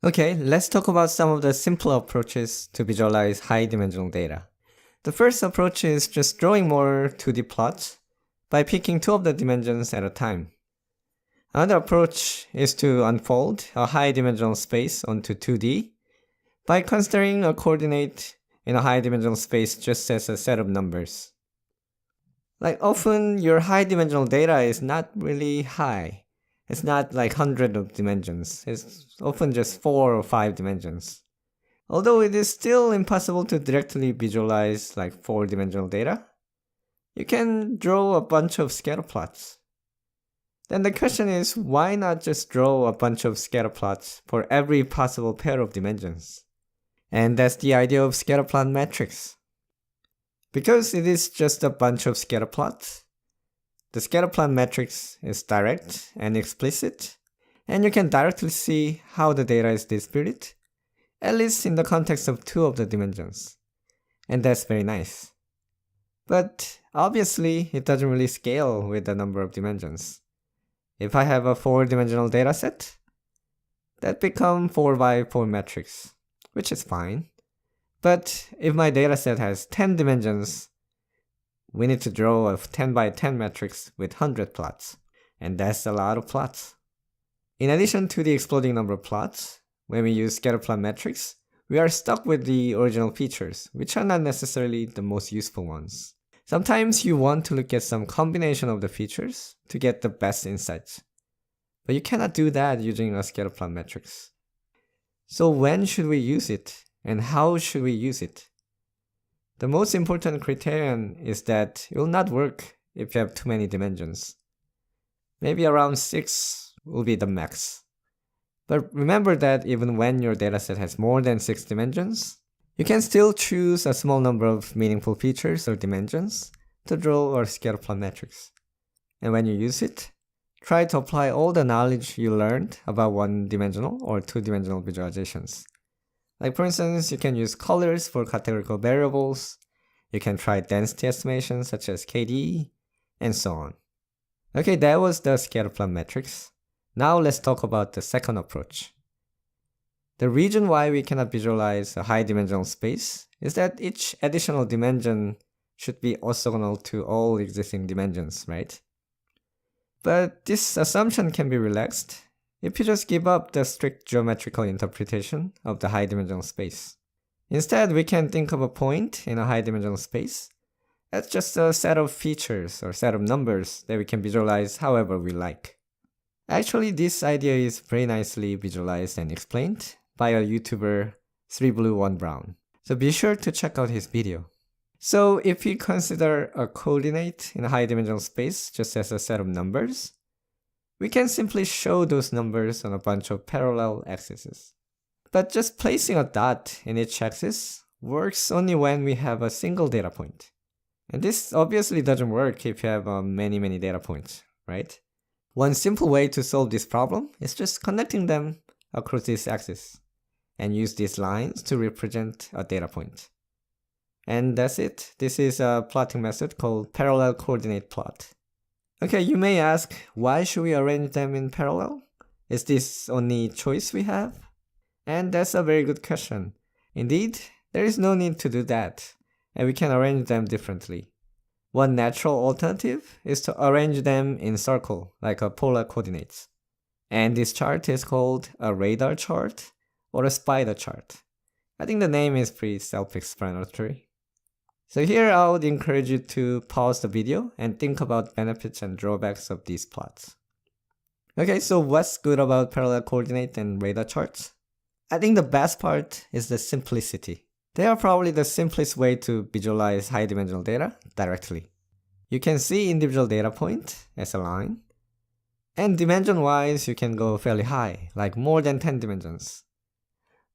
Okay, let's talk about some of the simpler approaches to visualize high-dimensional data. The first approach is just drawing more 2D plots by picking two of the dimensions at a time. Another approach is to unfold a high-dimensional space onto 2D by considering a coordinate in a high-dimensional space just as a set of numbers. Like often, your high-dimensional data is not really high. It's not like hundreds of dimensions. It's often just 4 or 5 dimensions. Although it is still impossible to directly visualize like 4-dimensional data, you can draw a bunch of scatter plots. Then the question is, why not just draw a bunch of scatter plots for every possible pair of dimensions? And that's the idea of scatter plot matrix. Because it is just a bunch of scatter plots, the scatter plot matrix is direct and explicit, and you can directly see how the data is distributed, at least in the context of two of the dimensions. And that's very nice. But obviously, it doesn't really scale with the number of dimensions. If I have a 4-dimensional dataset, that becomes 4 by 4 matrix, which is fine. But if my dataset has 10 dimensions, we need to draw a 10 by 10 matrix with 100 plots, and that's a lot of plots. In addition to the exploding number of plots, when we use scatterplot matrix, we are stuck with the original features, which are not necessarily the most useful ones. Sometimes you want to look at some combination of the features to get the best insights, but you cannot do that using a scatterplot matrix. So when should we use it, and how should we use it? The most important criterion is that it will not work if you have too many dimensions. Maybe around 6 will be the max. But remember that even when your dataset has more than 6 dimensions, you can still choose a small number of meaningful features or dimensions to draw a scatterplot matrix. And when you use it, try to apply all the knowledge you learned about 1-dimensional or 2-dimensional visualizations. Like for instance, you can use colors for categorical variables, you can try density estimation such as KD, and so on. Okay, that was the scatterplot matrix. Now let's talk about the second approach. The reason why we cannot visualize a high-dimensional space is that each additional dimension should be orthogonal to all existing dimensions, right? But this assumption can be relaxed if you just give up the strict geometrical interpretation of the high-dimensional space. Instead, we can think of a point in a high-dimensional space as just a set of features or set of numbers that we can visualize however we like. Actually, this idea is very nicely visualized and explained by a YouTuber 3blue1brown. So be sure to check out his video. So if we consider a coordinate in a high-dimensional space just as a set of numbers, we can simply show those numbers on a bunch of parallel axes. But just placing a dot in each axis works only when we have a single data point. And this obviously doesn't work if you have many data points, right? One simple way to solve this problem is just connecting them across this axis and use these lines to represent a data point. And that's it. This is a plotting method called parallel coordinate plot. Okay, you may ask, why should we arrange them in parallel? Is this only choice we have? And that's a very good question. Indeed, there is no need to do that, and we can arrange them differently. One natural alternative is to arrange them in circle, like a polar coordinates. And this chart is called a radar chart or a spider chart. I think the name is pretty self-explanatory. So here I would encourage you to pause the video and think about benefits and drawbacks of these plots. Okay, so what's good about parallel coordinate and radar charts? I think the best part is the simplicity. They are probably the simplest way to visualize high-dimensional data directly. You can see individual data point as a line, and dimension-wise you can go fairly high, like more than 10 dimensions.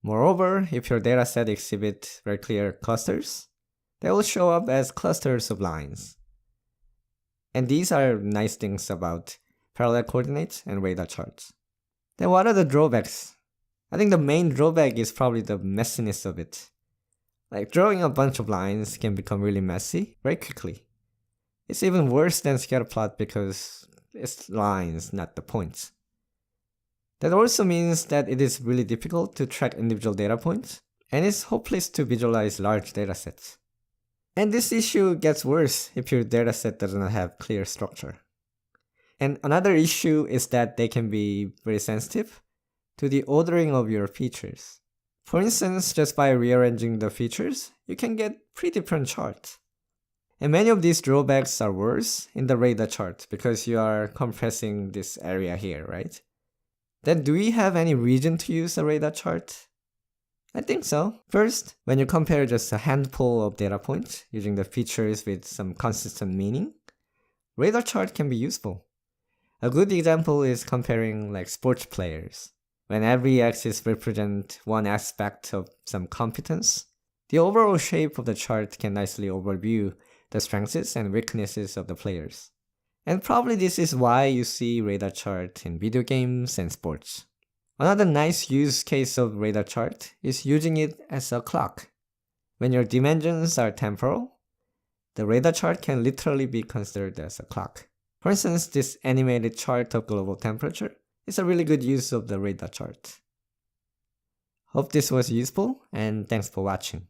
Moreover, if your dataset exhibits very clear clusters, they will show up as clusters of lines. And these are nice things about parallel coordinates and radar charts. Then what are the drawbacks? I think the main drawback is probably the messiness of it. Like drawing a bunch of lines can become really messy very quickly. It's even worse than scatterplot because it's lines, not the points. That also means that it is really difficult to track individual data points, and it's hopeless to visualize large datasets. And this issue gets worse if your dataset doesn't have clear structure. And another issue is that they can be very sensitive to the ordering of your features. For instance, just by rearranging the features, you can get pretty different charts. And many of these drawbacks are worse in the radar chart because you are compressing this area here, right? Then do we have any reason to use a radar chart? I think so. First, when you compare just a handful of data points using the features with some consistent meaning, radar chart can be useful. A good example is comparing like sports players. When every axis represents one aspect of some competence, the overall shape of the chart can nicely overview the strengths and weaknesses of the players. And probably this is why you see radar chart in video games and sports. Another nice use case of radar chart is using it as a clock. When your dimensions are temporal, the radar chart can literally be considered as a clock. For instance, this animated chart of global temperature is a really good use of the radar chart. Hope this was useful, and thanks for watching.